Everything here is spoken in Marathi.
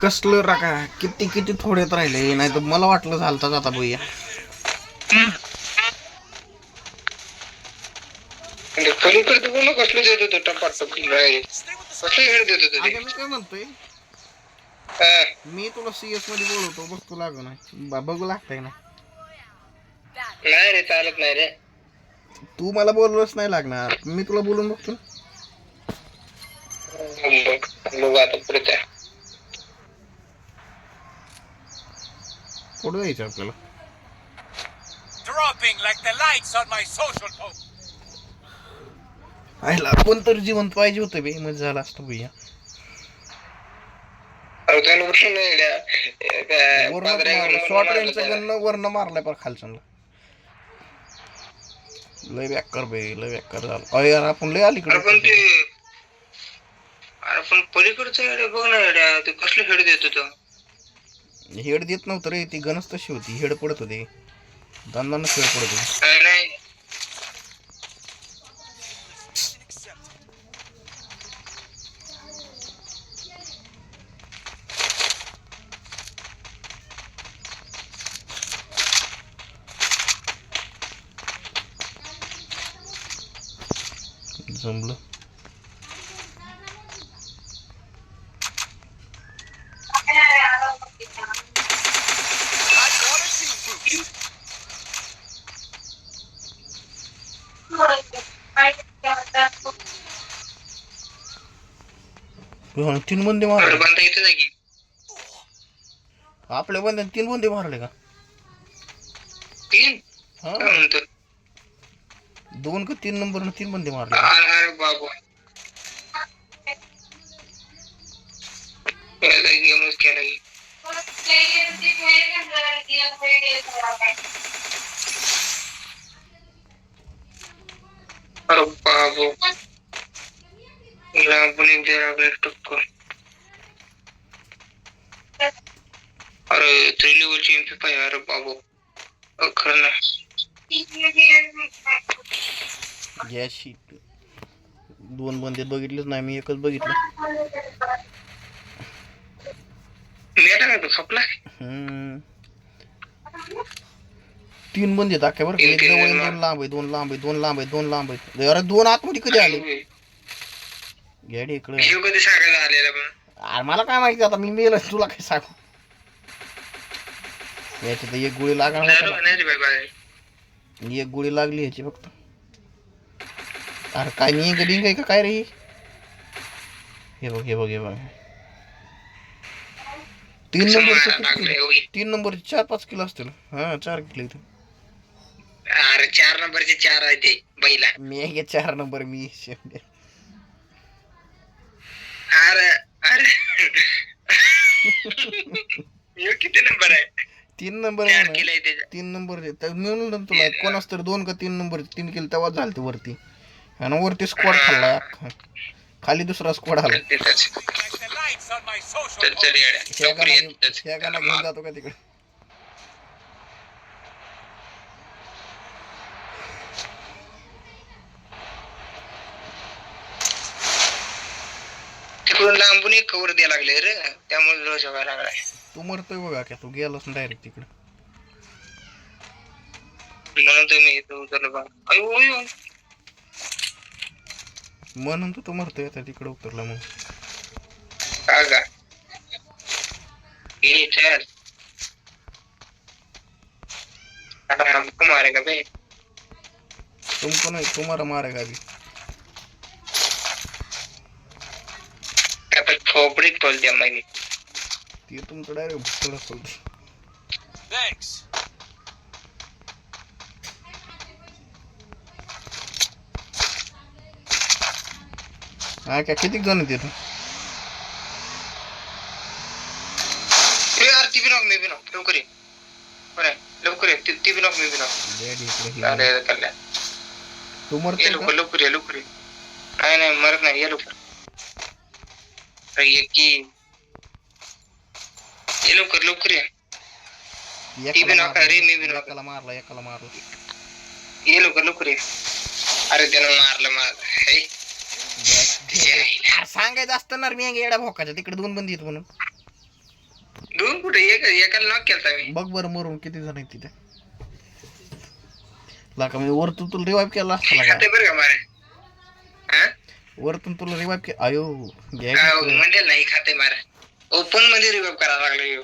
कसलं राका किती किती थोडेच राहिले, नाही तर मला वाटलं झालता आता भैया. खरोखर तू बोल कसलं देत होतं टपाटप कसलं हेड देत होतं ते. अगं मी काय म्हणतोय, मी तुला CS मध्ये बोलवतो, बघ तू लागू नाही बघू लागतंय ना. नाही रे चालत नाही रे. तू मला बोलवलंच नाही लागणार, मी तुला बोलून बघतो. बघू आता पुढे त्या कुठं जायचं आपल्याला? Dropping like the lights on my social post. आयला कोणतरी जिवंत पाहिजे होतं बे, म्हणजे झालं असतं भैया. शॉर्ट रेंजचा गन वरनं मारलाय पर खालचा. लय बेकार बे, लय बेकार झालं. अरे यार आपण लय अलीकडे. आपण पलीकडचं बघ ना, ते कसलं हेड देत होतं. हेड देत नव्हतं रे, ती गनच तशी होती, हेड पडत होते, दांदानच हेड पडत होते. नाही जमलं. तीन बंदे मारले आपल्या बंद्याने, 3 बंदे मारले का? 3 हा 2 का 3 नंबर 3 बंदे मारले. अरे बाबा गेमच केला. अरे बाबू आपण एक जरा टक्कर. अरे 3 लेवलची MP5. अरे बाबू खरं ना या शीट 2 बंदे बघितलेच नाही मी, एकच बघितलं. नेटा का तू सपला. 3 बंदे दाखव बरं. एक जवळ 2 लांब आहे, 2 लांब आहे, 2 लांब आहे, 2 लांब आहे. अरे 2 आतमध्ये कधी आले गाडी इकडे? कधी सांगायला आलेला पण मला काय माहिती, आता मी मेल तुला काय सांगू. याची तर एक गोळी लागणार, एक गोळी लागली याची फक्त. अरे काय नाही गडिंग आहे का काय रे? हे बघ हे बघ हे बघ, 3 नंबरचे 3 नंबरचे 4-5 किलो असतील. हा 4 किलो इथे. अरे 4 नंबरचे 4 आहे ते बैला. मी 4 नंबर मी. अरे अरे किती नंबर आहे? 3 नंबर 3 नंबर मिळून तुला कोणाच तर 2 का 3 नंबर 3 किलो तेव्हा झालते वरती, आणि वरती स्क्वॉड खाल्ला, खाली दुसरा स्क्वॉड आला. घेऊन जातो का तिकडे? तिकडून लांबून एक कवर द्यायला लागले रे, त्यामुळे रोज व्हायला लागलाय. तू मरतोय बघा क्या, तू गेलास डायरेक्ट तिकडे. म्हणून तुम्ही इथं उतरलो बा. अयो म्हणून तू मरतोय आता तिकडे उतरला मग. का ये चल आता हमको मारेगा बे. तुमको नहीं तुम्हारा मारेगा अभी. आता खोपडी खोल द्या माहिती. ते तुमचं डायरेक्ट भुसडा खोलते. Thanks. हा क्या किती जण येते तू? यार ती भी नॉक मी भी नॉक लवकर ये. बरं लवकर ये, ती भी नॉक मी भी नॉक. अरे कल्ल्या तू मरते का? लवकर ये लवकर ये. नाही मरत नाही, ये लवकर. ये की ये लवकर लवकर ये. ती भी नॉक रे, मी भी नॉक. एकाला मारला. ये लवकर लवकर ये. अरे त्यानं मारलं हे सांगायचं असतं ना मी येड्या भोकाच्या तिकडे 2 बंदी आहेत म्हणून. मरून कुठे एकाला नॉक केलता मी. बघ बरं मरून किती जण आहेत तिथे. लाका मी वरतून तुला रिवाइव केला असता का? खाते बरं का मारे. हा वरतून तुला रिवाइव के आयो म्हणेल नाही खाते मारे. ओपन मध्ये रिवाइव करायला लागलो.